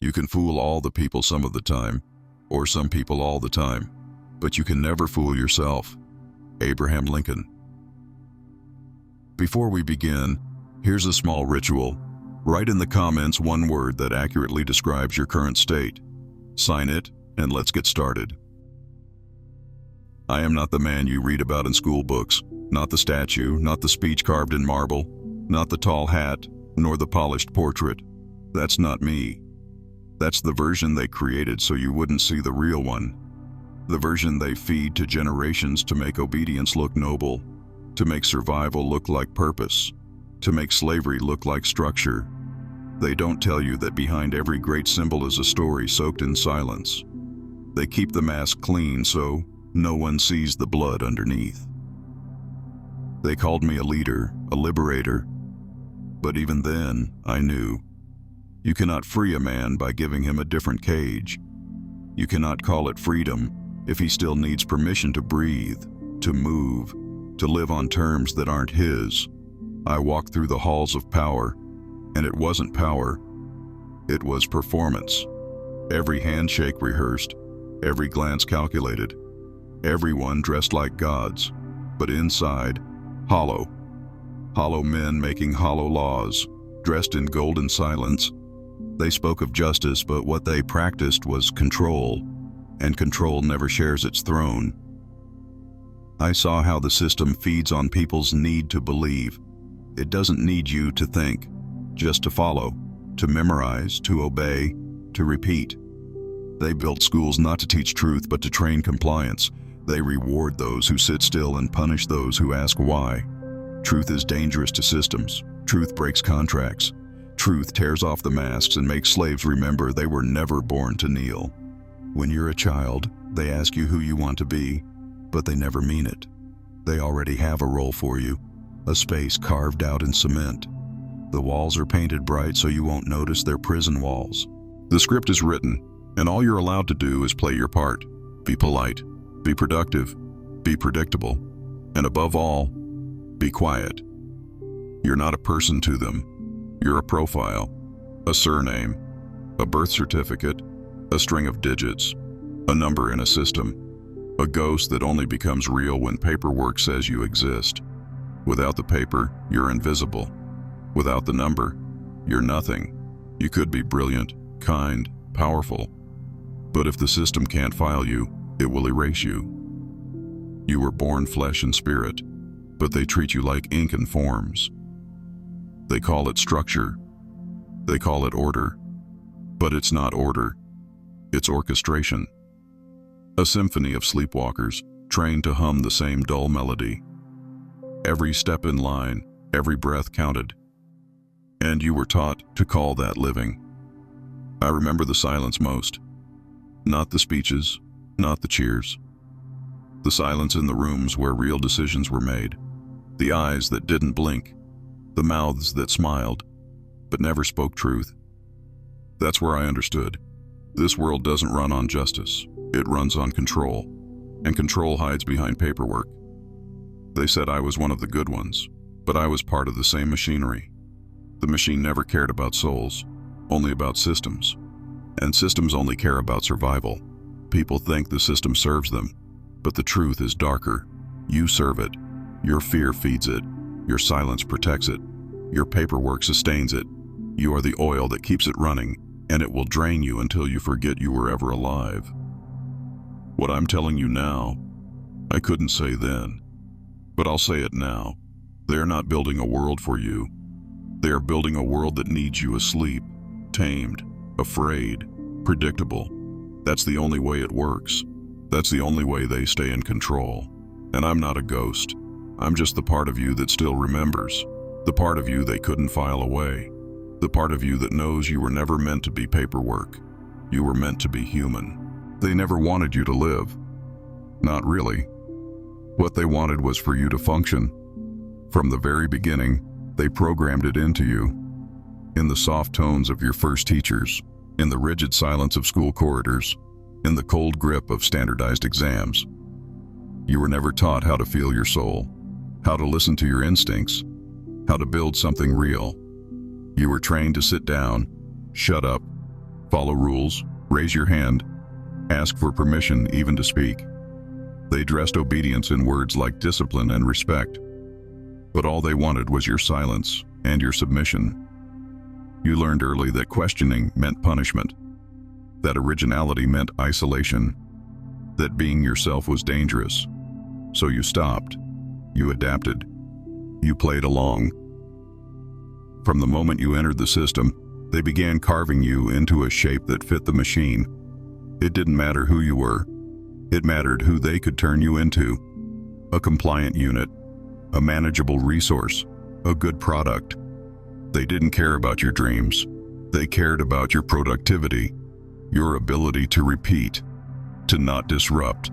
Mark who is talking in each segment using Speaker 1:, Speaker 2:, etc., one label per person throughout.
Speaker 1: You can fool all the people some of the time, or some people all the time, but you can never fool yourself. Abraham Lincoln. Before we begin, here's a small ritual. Write in the comments one word that accurately describes your current state. Sign it, and let's get started. I am not the man you read about in school books, not the statue, not the speech carved in marble, not the tall hat, nor the polished portrait. That's not me. That's the version they created so you wouldn't see the real one. The version they feed to generations to make obedience look noble, to make survival look like purpose, to make slavery look like structure. They don't tell you that behind every great symbol is a story soaked in silence. They keep the mask clean so no one sees the blood underneath. They called me a leader, a liberator. But even then, I knew. You cannot free a man by giving him a different cage. You cannot call it freedom if he still needs permission to breathe, to move, to live on terms that aren't his. I walked through the halls of power, and it wasn't power. It was performance. Every handshake rehearsed, every glance calculated, everyone dressed like gods, but inside, hollow. Hollow men making hollow laws, dressed in golden silence. They spoke of justice, but what they practiced was control, and control never shares its throne. I saw how the system feeds on people's need to believe. It doesn't need you to think, just to follow, to memorize, to obey, to repeat. They built schools not to teach truth, but to train compliance. They reward those who sit still and punish those who ask why. Truth is dangerous to systems. Truth breaks contracts. Truth tears off the masks and makes slaves remember they were never born to kneel. When you're a child, they ask you who you want to be, but they never mean it. They already have a role for you, a space carved out in cement. The walls are painted bright so you won't notice they're prison walls. The script is written, and all you're allowed to do is play your part. Be polite, be productive, be predictable, and above all, be quiet. You're not a person to them. You're a profile, a surname, a birth certificate, a string of digits, a number in a system, a ghost that only becomes real when paperwork says you exist. Without the paper, you're invisible. Without the number, you're nothing. You could be brilliant, kind, powerful, but if the system can't file you, it will erase you. You were born flesh and spirit, but they treat you like ink and forms. They call it structure. They call it order. But it's not order. It's orchestration. A symphony of sleepwalkers trained to hum the same dull melody. Every step in line, every breath counted. And you were taught to call that living. I remember the silence most. Not the speeches, not the cheers. The silence in the rooms where real decisions were made. The eyes that didn't blink. The mouths that smiled, but never spoke truth. That's where I understood. This world doesn't run on justice. It runs on control, and control hides behind paperwork. They said I was one of the good ones, but I was part of the same machinery. The machine never cared about souls, only about systems. And systems only care about survival. People think the system serves them, but the truth is darker. You serve it. Your fear feeds it. Your silence protects it. Your paperwork sustains it. You are the oil that keeps it running, and it will drain you until you forget you were ever alive. What I'm telling you now, I couldn't say then, but I'll say it now. They're not building a world for you. They are building a world that needs you asleep, tamed, afraid, predictable. That's the only way it works. That's the only way they stay in control. And I'm not a ghost. I'm just the part of you that still remembers, the part of you they couldn't file away, the part of you that knows you were never meant to be paperwork. You were meant to be human. They never wanted you to live. Not really. What they wanted was for you to function. From the very beginning, they programmed it into you. In the soft tones of your first teachers, in the rigid silence of school corridors, in the cold grip of standardized exams. You were never taught how to feel your soul, how to listen to your instincts, how to build something real. You were trained to sit down, shut up, follow rules, raise your hand, ask for permission even to speak. They dressed obedience in words like discipline and respect, but all they wanted was your silence and your submission. You learned early that questioning meant punishment, that originality meant isolation, that being yourself was dangerous. So you stopped, you adapted, you played along. From the moment you entered the system, they began carving you into a shape that fit the machine. It didn't matter who you were, it mattered who they could turn you into. A compliant unit, a manageable resource, a good product. They didn't care about your dreams. They cared about your productivity, your ability to repeat, to not disrupt,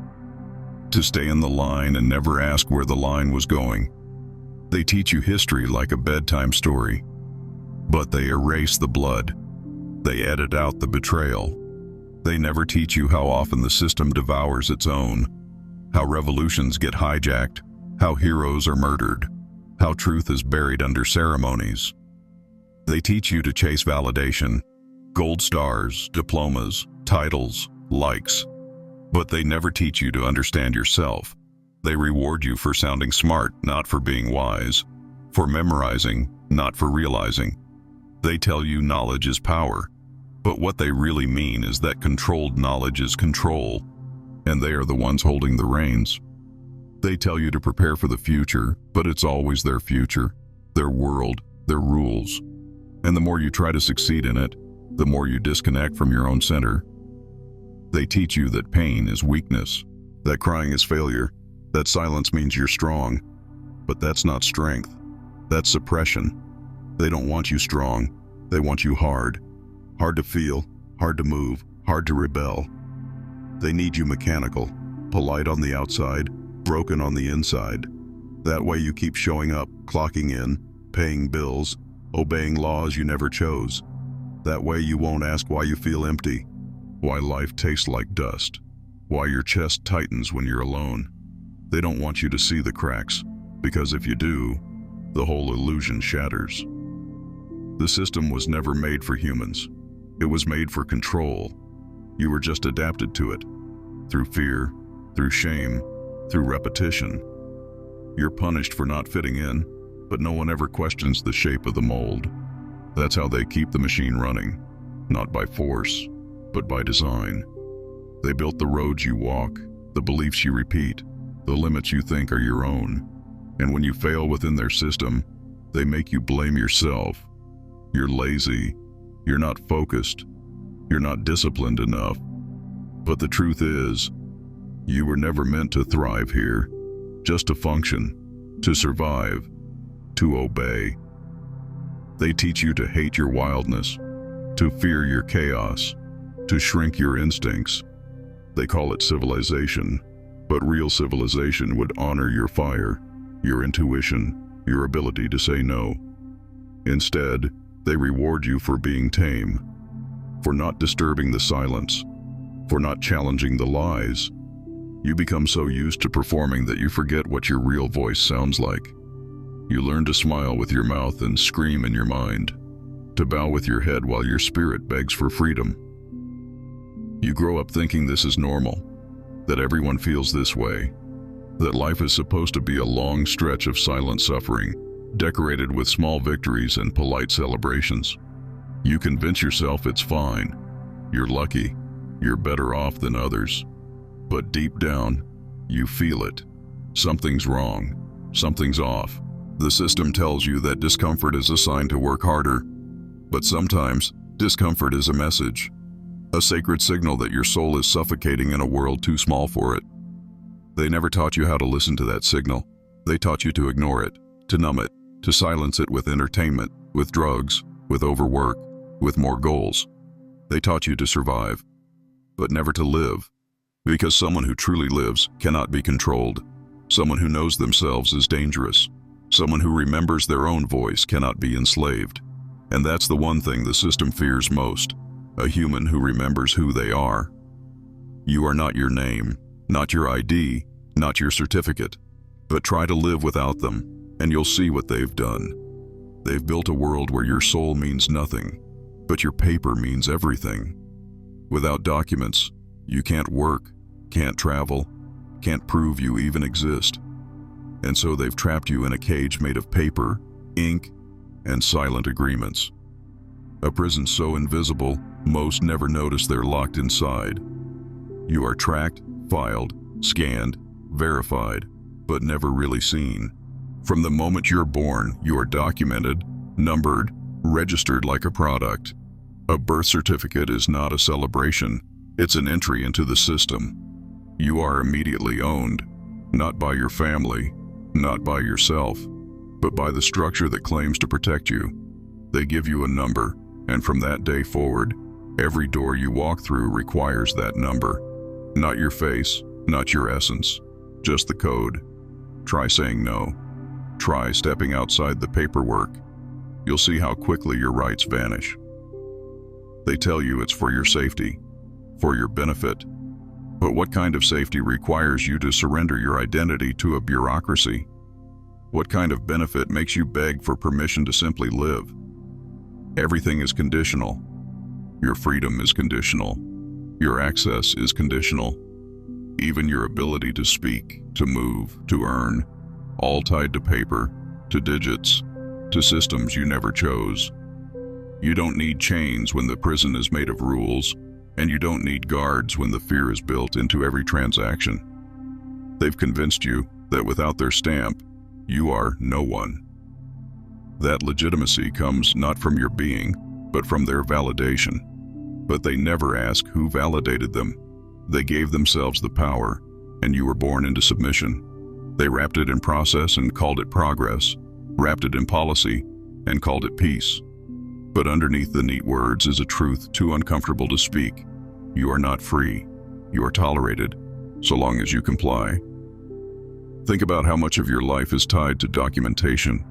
Speaker 1: to stay in the line and never ask where the line was going. They teach you history like a bedtime story, but they erase the blood. They edit out the betrayal. They never teach you how often the system devours its own, how revolutions get hijacked, how heroes are murdered, how truth is buried under ceremonies. They teach you to chase validation, gold stars, diplomas, titles, likes. But they never teach you to understand yourself. They reward you for sounding smart, not for being wise, for memorizing, not for realizing. They tell you knowledge is power, but what they really mean is that controlled knowledge is control, and they are the ones holding the reins. They tell you to prepare for the future, but it's always their future, their world, their rules. And the more you try to succeed in it, the more you disconnect from your own center. They teach you that pain is weakness, that crying is failure, that silence means you're strong. But that's not strength. That's suppression. They don't want you strong. They want you hard. Hard to feel, hard to move, hard to rebel. They need you mechanical, polite on the outside, broken on the inside. That way you keep showing up, clocking in, paying bills, obeying laws you never chose. That way you won't ask why you feel empty, why life tastes like dust, why your chest tightens when you're alone. They don't want you to see the cracks, because if you do, the whole illusion shatters. The system was never made for humans. It was made for control. You were just adapted to it, through fear, through shame, through repetition. You're punished for not fitting in, but no one ever questions the shape of the mold. That's how they keep the machine running, not by force, but by design. They built the roads you walk, the beliefs you repeat, the limits you think are your own. And when you fail within their system, they make you blame yourself. You're lazy, you're not focused, you're not disciplined enough. But the truth is, you were never meant to thrive here, just to function, to survive, to obey. They teach you to hate your wildness, to fear your chaos, to shrink your instincts. They call it civilization, but real civilization would honor your fire, your intuition, your ability to say no. Instead, they reward you for being tame, for not disturbing the silence, for not challenging the lies. You become so used to performing that you forget what your real voice sounds like. You learn to smile with your mouth and scream in your mind, to bow with your head while your spirit begs for freedom. You grow up thinking this is normal, that everyone feels this way, that life is supposed to be a long stretch of silent suffering, decorated with small victories and polite celebrations. You convince yourself it's fine, you're lucky, you're better off than others. But deep down, you feel it. Something's wrong, something's off. The system tells you that discomfort is a sign to work harder, but sometimes discomfort is a message, a sacred signal that your soul is suffocating in a world too small for it. They never taught you how to listen to that signal. They taught you to ignore it, to numb it, to silence it with entertainment, with drugs, with overwork, with more goals. They taught you to survive, but never to live, because someone who truly lives cannot be controlled. Someone who knows themselves is dangerous. Someone who remembers their own voice cannot be enslaved. And that's the one thing the system fears most, a human who remembers who they are. You are not your name, not your ID, not your certificate, but try to live without them, and you'll see what they've done. They've built a world where your soul means nothing, but your paper means everything. Without documents, you can't work, can't travel, can't prove you even exist. And so they've trapped you in a cage made of paper, ink, and silent agreements. A prison so invisible, most never notice they're locked inside. You are tracked, filed, scanned, verified, but never really seen. From the moment you're born, you are documented, numbered, registered like a product. A birth certificate is not a celebration, it's an entry into the system. You are immediately owned, not by your family, not by yourself, but by the structure that claims to protect you. They give you a number, and from that day forward, every door you walk through requires that number. Not your face, not your essence, just the code. Try saying no. Try stepping outside the paperwork. You'll see how quickly your rights vanish. They tell you it's for your safety, for your benefit. But what kind of safety requires you to surrender your identity to a bureaucracy? What kind of benefit makes you beg for permission to simply live? Everything is conditional. Your freedom is conditional. Your access is conditional. Even your ability to speak, to move, to earn, all tied to paper, to digits, to systems you never chose. You don't need chains when the prison is made of rules, and you don't need guards when the fear is built into every transaction. They've convinced you that without their stamp, you are no one. That legitimacy comes not from your being, but from their validation. But they never ask who validated them. They gave themselves the power, and you were born into submission. They wrapped it in process and called it progress, wrapped it in policy and called it peace. But underneath the neat words is a truth too uncomfortable to speak. You are not free. You are tolerated, so long as you comply. Think about how much of your life is tied to documentation.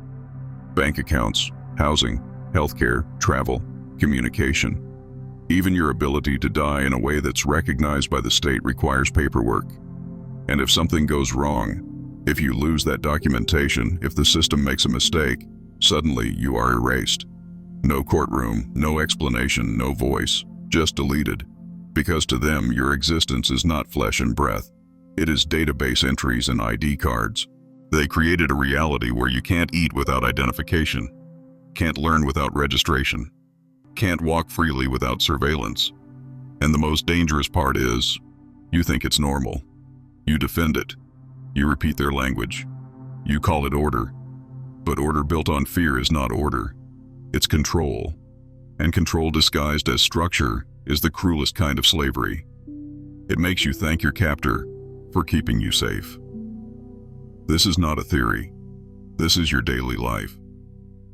Speaker 1: Bank accounts, housing, healthcare, travel, communication. Even your ability to die in a way that's recognized by the state requires paperwork. And if something goes wrong, if you lose that documentation, if the system makes a mistake, suddenly you are erased. No courtroom, no explanation, no voice, just deleted. Because to them, your existence is not flesh and breath. It is database entries and ID cards. They created a reality where you can't eat without identification, can't learn without registration, can't walk freely without surveillance. And the most dangerous part is, you think it's normal. You defend it. You repeat their language. You call it order. But order built on fear is not order. It's control. And control disguised as structure is the cruelest kind of slavery. It makes you thank your captor for keeping you safe. This is not a theory. This is your daily life.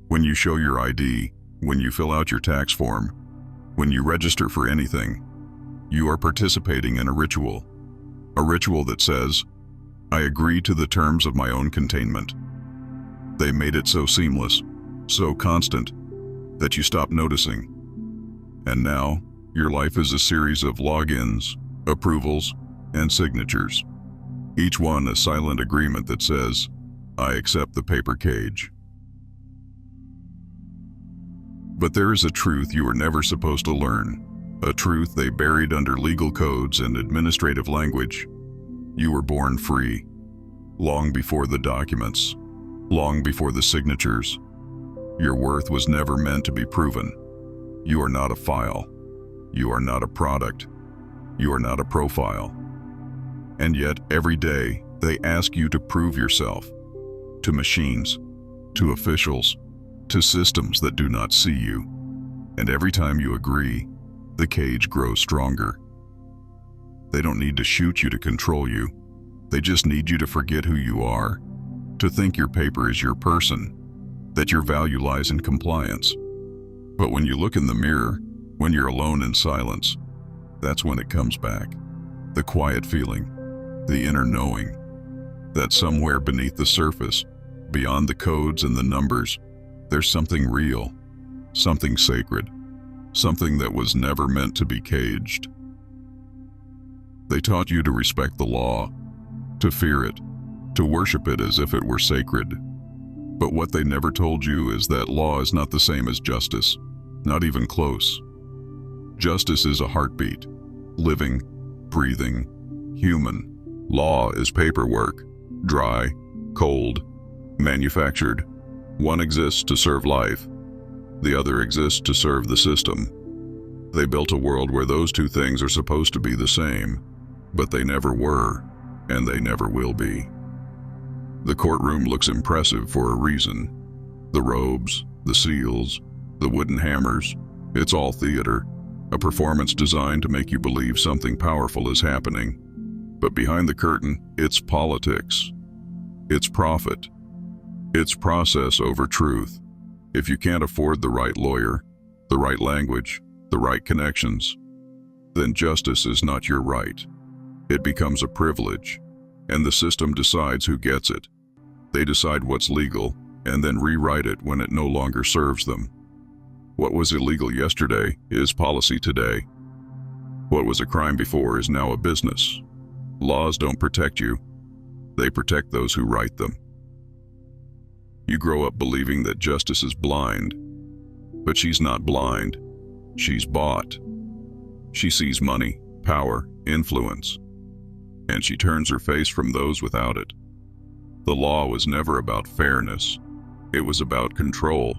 Speaker 1: When you show your ID, when you fill out your tax form, when you register for anything, you are participating in a ritual that says, I agree to the terms of my own containment. They made it so seamless, so constant, that you stop noticing. And now, your life is a series of logins, approvals, and signatures. Each one a silent agreement that says, I accept the paper cage. But there is a truth you were never supposed to learn, a truth they buried under legal codes and administrative language. You were born free, long before the documents, long before the signatures. Your worth was never meant to be proven. You are not a file. You are not a product. You are not a profile. And yet, every day, they ask you to prove yourself, to machines, to officials, to systems that do not see you. And every time you agree, the cage grows stronger. They don't need to shoot you to control you. They just need you to forget who you are, to think your paper is your person, that your value lies in compliance. But when you look in the mirror, when you're alone in silence, that's when it comes back. The quiet feeling, the inner knowing, that somewhere beneath the surface, beyond the codes and the numbers, there's something real, something sacred, something that was never meant to be caged. They taught you to respect the law, to fear it, to worship it as if it were sacred. But what they never told you is that law is not the same as justice, not even close. Justice is a heartbeat, living, breathing, human. Law is paperwork, dry, cold, manufactured. One exists to serve life. The other exists to serve the system. They built a world where those two things are supposed to be the same, but they never were, and they never will be. The courtroom looks impressive for a reason. The robes, the seals, the wooden hammers, it's all theater, a performance designed to make you believe something powerful is happening. But behind the curtain, it's politics. It's profit. It's process over truth. If you can't afford the right lawyer, the right language, the right connections, then justice is not your right. It becomes a privilege, and the system decides who gets it. They decide what's legal, and then rewrite it when it no longer serves them. What was illegal yesterday is policy today. What was a crime before is now a business. Laws don't protect you. They protect those who write them. You grow up believing that justice is blind, but she's not blind. She's bought. She sees money, power, influence, and she turns her face from those without it. The law was never about fairness. It was about control.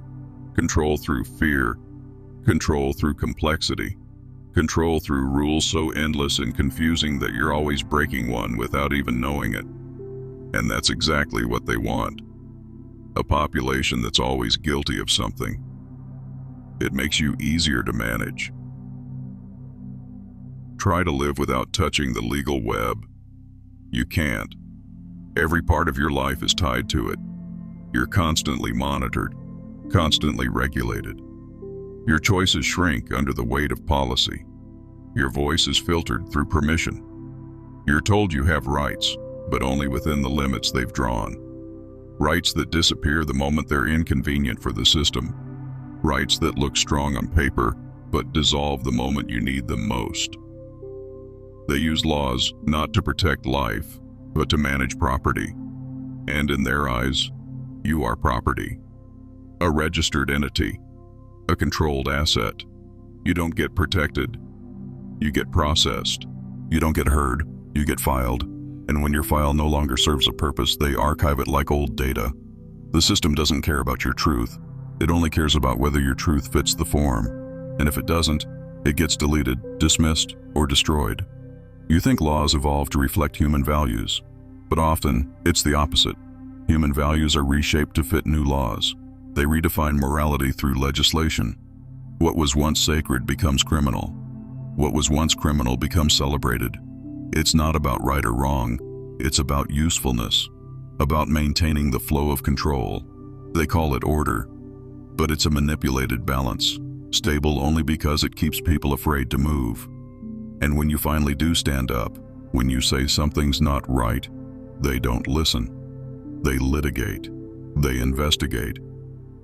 Speaker 1: Control through fear. Control through complexity. Control through rules so endless and confusing that you're always breaking one without even knowing it. And that's exactly what they want. A population that's always guilty of something. It makes you easier to manage. Try to live without touching the legal web. You can't. Every part of your life is tied to it. You're constantly monitored, constantly regulated. Your choices shrink under the weight of policy. Your voice is filtered through permission. You're told you have rights, but only within the limits they've drawn. Rights that disappear the moment they're inconvenient for the system. Rights that look strong on paper, but dissolve the moment you need them most. They use laws not to protect life, but to manage property. And in their eyes, you are property. A registered entity. A controlled asset. You don't get protected. You get processed. You don't get heard. You get filed. And when your file no longer serves a purpose, they archive it like old data. The system doesn't care about your truth. It only cares about whether your truth fits the form. And if it doesn't, it gets deleted, dismissed, or destroyed. You think laws evolve to reflect human values, but often it's the opposite. Human values are reshaped to fit new laws. They redefine morality through legislation. What was once sacred becomes criminal. What was once criminal becomes celebrated. It's not about right or wrong. It's about usefulness, about maintaining the flow of control. They call it order, but it's a manipulated balance, stable only because it keeps people afraid to move. And when you finally do stand up, when you say something's not right, they don't listen. They litigate. They investigate.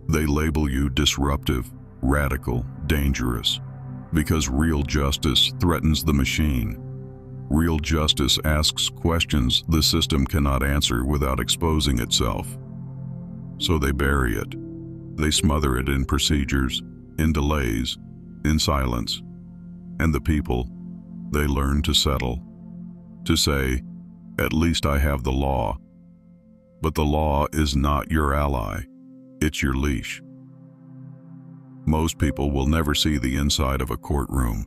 Speaker 1: They label you disruptive, radical, dangerous, because real justice threatens the machine. Real justice asks questions the system cannot answer without exposing itself. So they bury it. They smother it in procedures, in delays, in silence. And the people, they learn to settle, to say, at least I have the law. But the law is not your ally. It's your leash. Most people will never see the inside of a courtroom.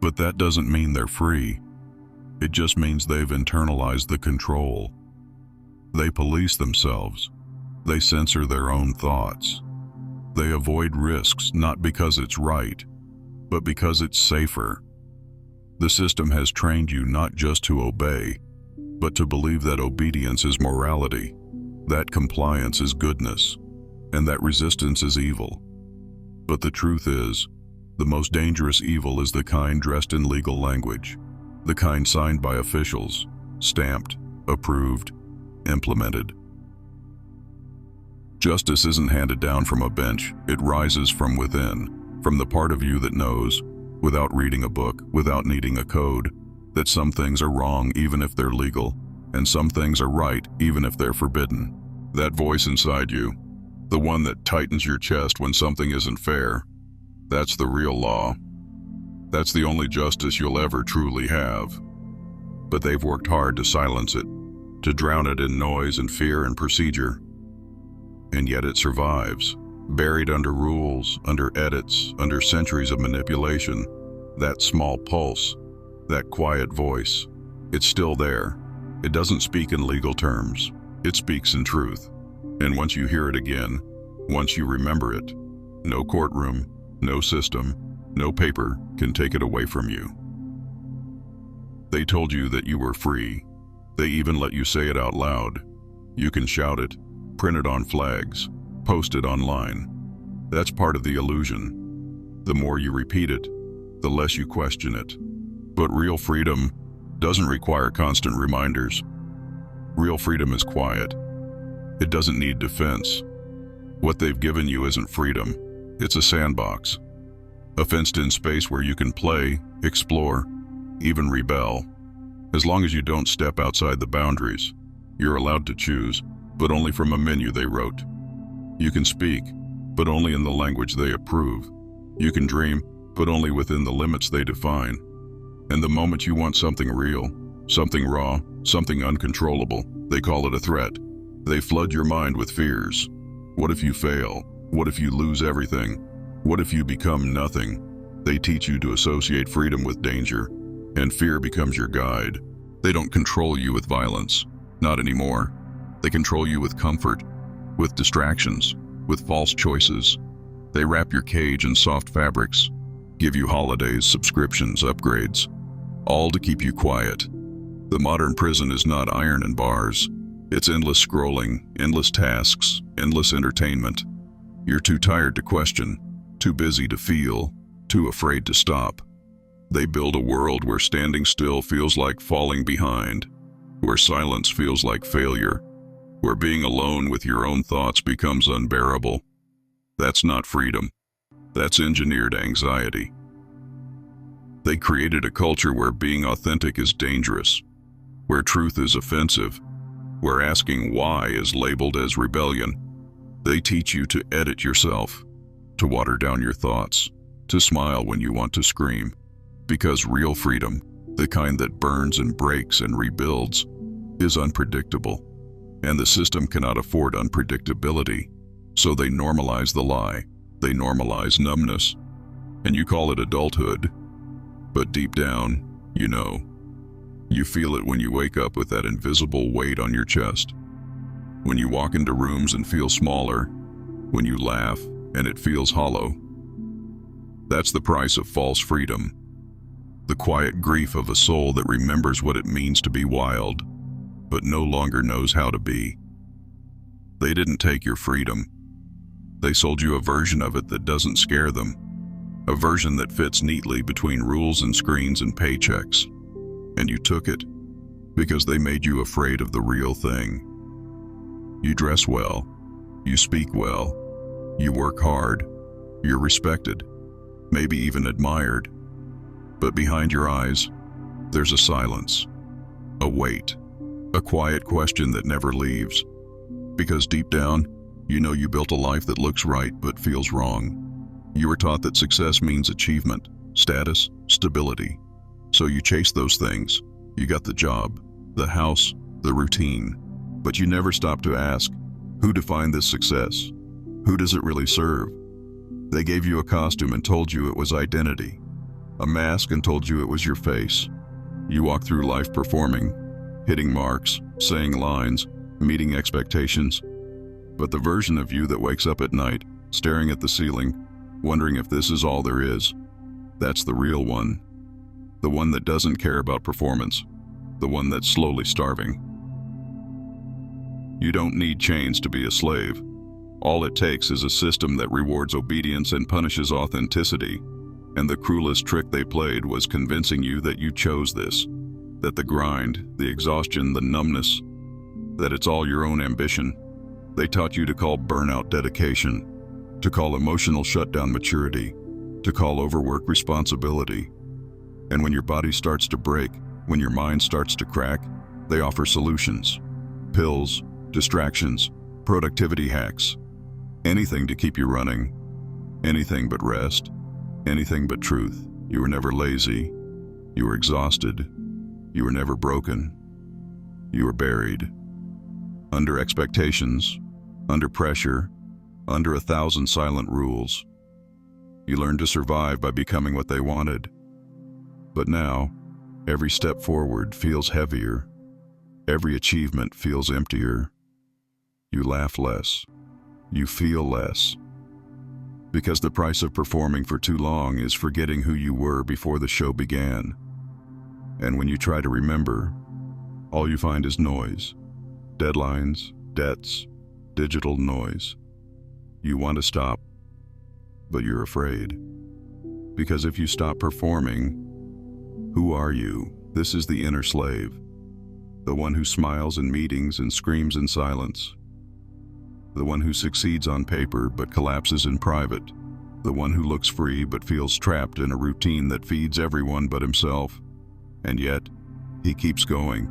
Speaker 1: But that doesn't mean they're free. It just means they've internalized the control. They police themselves. They censor their own thoughts. They avoid risks not because it's right, but because it's safer. The system has trained you not just to obey, but to believe that obedience is morality, that compliance is goodness, and that resistance is evil. But the truth is, the most dangerous evil is the kind dressed in legal language, the kind signed by officials, stamped, approved, implemented. Justice isn't handed down from a bench, it rises from within, from the part of you that knows, without reading a book, without needing a code, that some things are wrong even if they're legal, and some things are right even if they're forbidden. That voice inside you, the one that tightens your chest when something isn't fair, that's the real law. That's the only justice you'll ever truly have. But they've worked hard to silence it, to drown it in noise and fear and procedure. And yet it survives, buried under rules, under edits, under centuries of manipulation. That small pulse, that quiet voice, it's still there. It doesn't speak in legal terms. It speaks in truth. And once you hear it again, once you remember it, no courtroom, no system, no paper can take it away from you. They told you that you were free. They even let you say it out loud. You can shout it, print it on flags, post it online. That's part of the illusion. The more you repeat it, the less you question it. But real freedom doesn't require constant reminders. Real freedom is quiet. It doesn't need defense. What they've given you isn't freedom. It's a sandbox. A fenced-in space where you can play, explore, even rebel. As long as you don't step outside the boundaries, you're allowed to choose, but only from a menu they wrote. You can speak, but only in the language they approve. You can dream, but only within the limits they define. And the moment you want something real, something raw, something uncontrollable, they call it a threat. They flood your mind with fears. What if you fail? What if you lose everything? What if you become nothing? They teach you to associate freedom with danger, and fear becomes your guide. They don't control you with violence. Not anymore. They control you with comfort, with distractions, with false choices. They wrap your cage in soft fabrics, give you holidays, subscriptions, upgrades, all to keep you quiet. The modern prison is not iron and bars. It's endless scrolling, endless tasks, endless entertainment. You're too tired to question, too busy to feel, too afraid to stop. They build a world where standing still feels like falling behind, where silence feels like failure, where being alone with your own thoughts becomes unbearable. That's not freedom. That's engineered anxiety. They created a culture where being authentic is dangerous, where truth is offensive, where asking why is labeled as rebellion. They teach you to edit yourself, to water down your thoughts, to smile when you want to scream. Because real freedom, the kind that burns and breaks and rebuilds, is unpredictable. And the system cannot afford unpredictability. So they normalize the lie. They normalize numbness. And you call it adulthood. But deep down, you know. You feel it when you wake up with that invisible weight on your chest. When you walk into rooms and feel smaller. When you laugh and it feels hollow. That's the price of false freedom. The quiet grief of a soul that remembers what it means to be wild, but no longer knows how to be. They didn't take your freedom. They sold you a version of it that doesn't scare them, a version that fits neatly between rules and screens and paychecks. And you took it because they made you afraid of the real thing. You dress well, you speak well, you work hard, you're respected, maybe even admired. But behind your eyes, there's a silence, a weight, a quiet question that never leaves. Because deep down, you know you built a life that looks right but feels wrong. You were taught that success means achievement, status, stability. So you chased those things. You got the job, the house, the routine. But you never stopped to ask, who defined this success? Who does it really serve? They gave you a costume and told you it was identity. A mask and told you it was your face. You walk through life performing, hitting marks, saying lines, meeting expectations. But the version of you that wakes up at night, staring at the ceiling, wondering if this is all there is, that's the real one. The one that doesn't care about performance. The one that's slowly starving. You don't need chains to be a slave. All it takes is a system that rewards obedience and punishes authenticity. And the cruelest trick they played was convincing you that you chose this, that the grind, the exhaustion, the numbness, that it's all your own ambition. They taught you to call burnout dedication, to call emotional shutdown maturity, to call overwork responsibility. And when your body starts to break, when your mind starts to crack, they offer solutions. Pills, distractions, productivity hacks. Anything to keep you running. Anything but rest. Anything but truth. You were never lazy. You were exhausted. You were never broken. You were buried. Under expectations, under pressure, under 1,000 silent rules. You learned to survive by becoming what they wanted. But now, every step forward feels heavier. Every achievement feels emptier. You laugh less. You feel less. Because the price of performing for too long is forgetting who you were before the show began. And when you try to remember, all you find is noise. Deadlines, debts, digital noise. You want to stop, but you're afraid. Because if you stop performing, who are you? This is the inner slave. The one who smiles in meetings and screams in silence. The one who succeeds on paper but collapses in private. The one who looks free but feels trapped in a routine that feeds everyone but himself. And yet, he keeps going,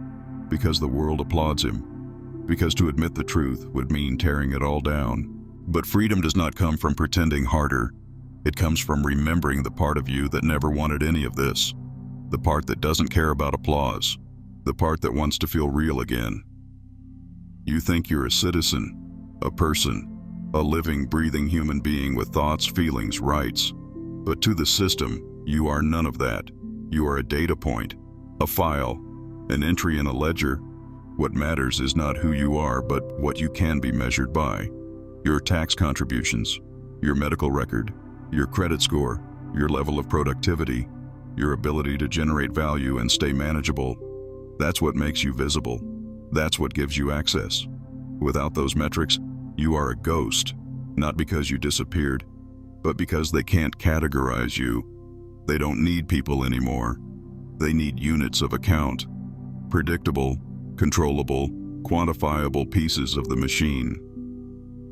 Speaker 1: because the world applauds him. Because to admit the truth would mean tearing it all down. But freedom does not come from pretending harder. It comes from remembering the part of you that never wanted any of this. The part that doesn't care about applause. The part that wants to feel real again. You think you're a citizen, a person, a living, breathing human being with thoughts, feelings, rights. But to the system, you are none of that. You are a data point, a file, an entry in a ledger. What matters is not who you are, but what you can be measured by. Your tax contributions, your medical record, your credit score, your level of productivity, your ability to generate value and stay manageable. That's what makes you visible. That's what gives you access. Without those metrics, you are a ghost, not because you disappeared, but because they can't categorize you. They don't need people anymore. They need units of account, predictable, controllable, quantifiable pieces of the machine.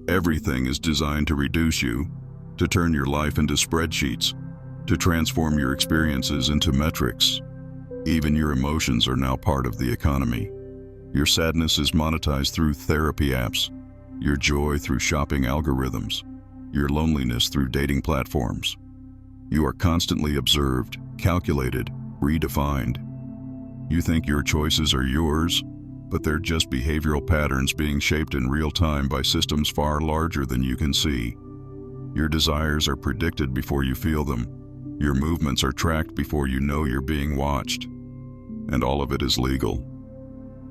Speaker 1: Everything is designed to reduce you, to turn your life into spreadsheets, to transform your experiences into metrics. Even your emotions are now part of the economy. Your sadness is monetized through therapy apps, your joy through shopping algorithms, your loneliness through dating platforms. You are constantly observed, calculated, redefined. You think your choices are yours, but they're just behavioral patterns being shaped in real time by systems far larger than you can see. Your desires are predicted before you feel them. Your movements are tracked before you know you're being watched. And all of it is legal.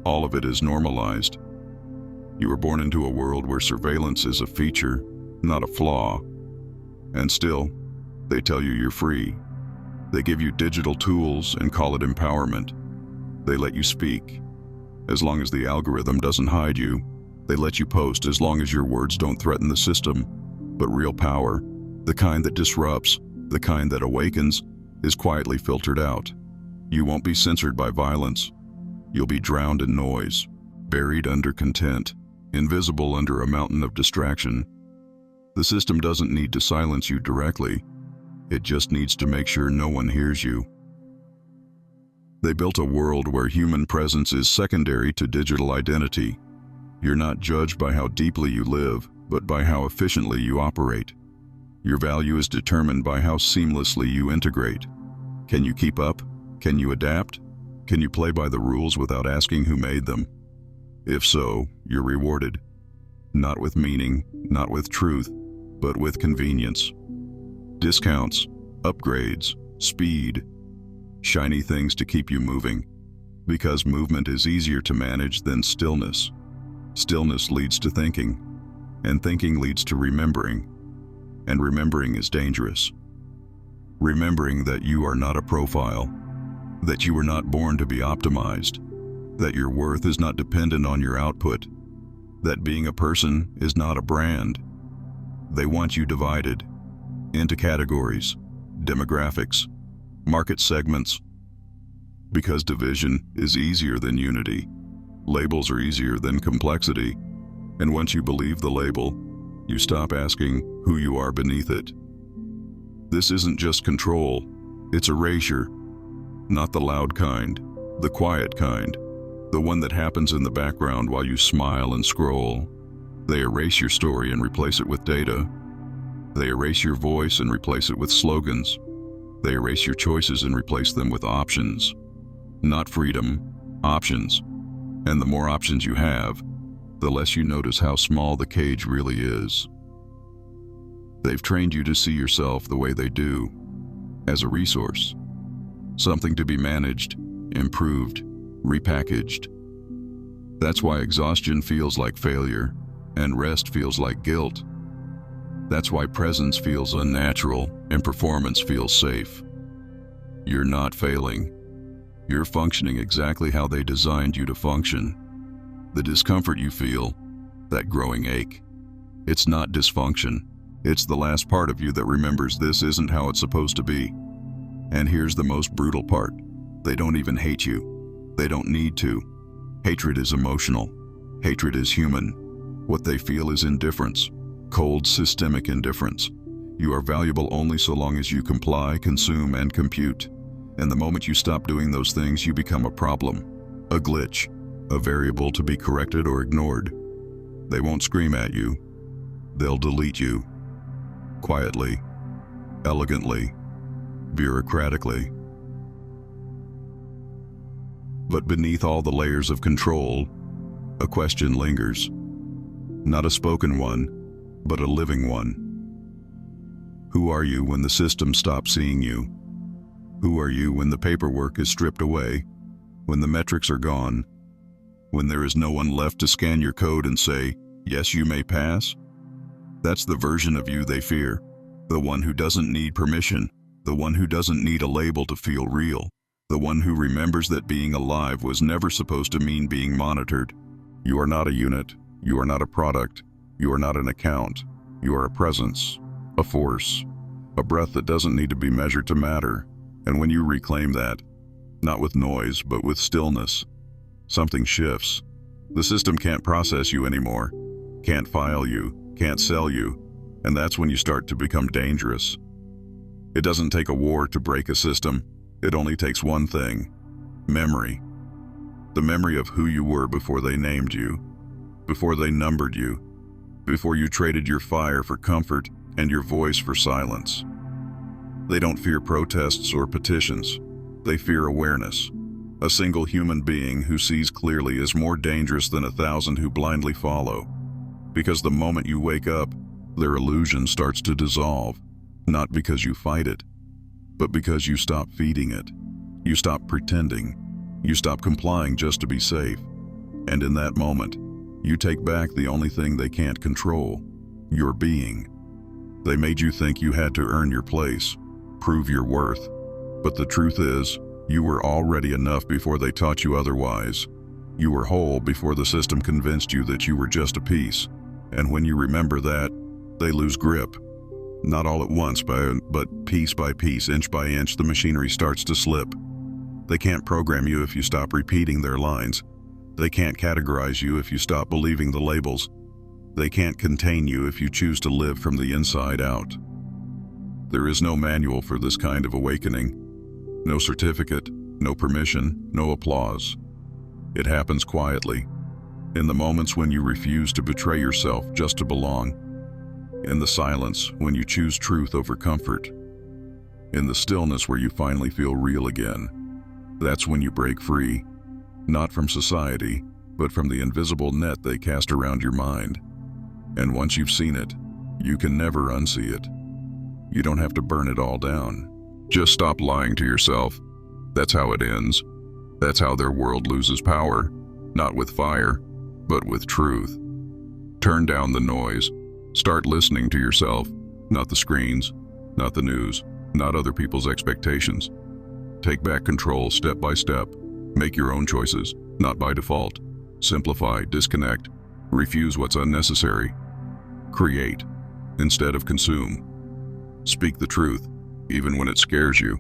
Speaker 1: All of it is normalized. You were born into a world where surveillance is a feature, not a flaw. And still, they tell you you're free. They give you digital tools and call it empowerment. They let you speak. As long as the algorithm doesn't hide you, they let you post as long as your words don't threaten the system. But real power, the kind that disrupts, the kind that awakens, is quietly filtered out. You won't be censored by violence. You'll be drowned in noise, buried under content, invisible under a mountain of distraction. The system doesn't need to silence you directly. It just needs to make sure no one hears you. They built a world where human presence is secondary to digital identity. You're not judged by how deeply you live, but by how efficiently you operate. Your value is determined by how seamlessly you integrate. Can you keep up? Can you adapt? Can you play by the rules without asking who made them? If so, you're rewarded. Not with meaning, not with truth, but with convenience. Discounts, upgrades, speed, shiny things to keep you moving. Because movement is easier to manage than stillness. Stillness leads to thinking, and thinking leads to remembering. And remembering is dangerous. Remembering that you are not a profile, that you were not born to be optimized, that your worth is not dependent on your output, that being a person is not a brand. They want you divided into categories, demographics, market segments, because division is easier than unity. Labels are easier than complexity, and once you believe the label, you stop asking who you are beneath it. This isn't just control, it's erasure. Not the loud kind, the quiet kind, the one that happens in the background while you smile and scroll. They erase your story and replace it with data. They erase your voice and replace it with slogans. They erase your choices and replace them with options. Not freedom, options. And the more options you have, the less you notice how small the cage really is. They've trained you to see yourself the way they do, as a resource. Something to be managed, improved, repackaged. That's why exhaustion feels like failure, and rest feels like guilt. That's why presence feels unnatural and performance feels safe. You're not failing. You're functioning exactly how they designed you to function. The discomfort you feel, that growing ache, it's not dysfunction. It's the last part of you that remembers this isn't how it's supposed to be. And here's the most brutal part. They don't even hate you. They don't need to. Hatred is emotional. Hatred is human. What they feel is indifference. Cold, systemic indifference. You are valuable only so long as you comply, consume, and compute. And the moment you stop doing those things, you become a problem, a glitch, a variable to be corrected or ignored. They won't scream at you. They'll delete you. Quietly, elegantly, bureaucratically. But beneath all the layers of control, a question lingers. Not a spoken one, but a living one. Who are you when the system stops seeing you? Who are you when the paperwork is stripped away, when the metrics are gone, when there is no one left to scan your code and say, yes, you may pass? That's the version of you they fear, the one who doesn't need permission, the one who doesn't need a label to feel real, the one who remembers that being alive was never supposed to mean being monitored. You are not a unit, you are not a product, you are not an account, you are a presence, a force, a breath that doesn't need to be measured to matter. And when you reclaim that, not with noise, but with stillness, something shifts. The system can't process you anymore, can't file you, can't sell you, and that's when you start to become dangerous. It doesn't take a war to break a system. It only takes one thing: memory. The memory of who you were before they named you, before they numbered you, before you traded your fire for comfort and your voice for silence. They don't fear protests or petitions. They fear awareness. A single human being who sees clearly is more dangerous than 1,000 who blindly follow. Because the moment you wake up, their illusion starts to dissolve, not because you fight it, but because you stop feeding it. You stop pretending. You stop complying just to be safe. And in that moment, you take back the only thing they can't control: your being. They made you think you had to earn your place, prove your worth. But the truth is, you were already enough before they taught you otherwise. You were whole before the system convinced you that you were just a piece. And when you remember that, they lose grip. Not all at once, but piece by piece, inch by inch, the machinery starts to slip. They can't program you if you stop repeating their lines. They can't categorize you if you stop believing the labels. They can't contain you if you choose to live from the inside out. There is no manual for this kind of awakening. No certificate, no permission, no applause. It happens quietly, in the moments when you refuse to betray yourself just to belong, in the silence when you choose truth over comfort, in the stillness where you finally feel real again. That's when you break free, not from society, but from the invisible net they cast around your mind. And once you've seen it, you can never unsee it. You don't have to burn it all down. Just stop lying to yourself. That's how it ends. That's how their world loses power, not with fire, but with truth. Turn down the noise. Start listening to yourself, not the screens, not the news, not other people's expectations. Take back control step by step. Make your own choices, not by default. Simplify, disconnect, refuse what's unnecessary. Create, instead of consume. Speak the truth, even when it scares you.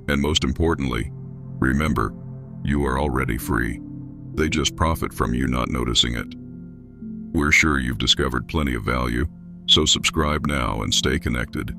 Speaker 1: And most importantly, remember, you are already free. They just profit from you not noticing it. We're sure you've discovered plenty of value, so subscribe now and stay connected.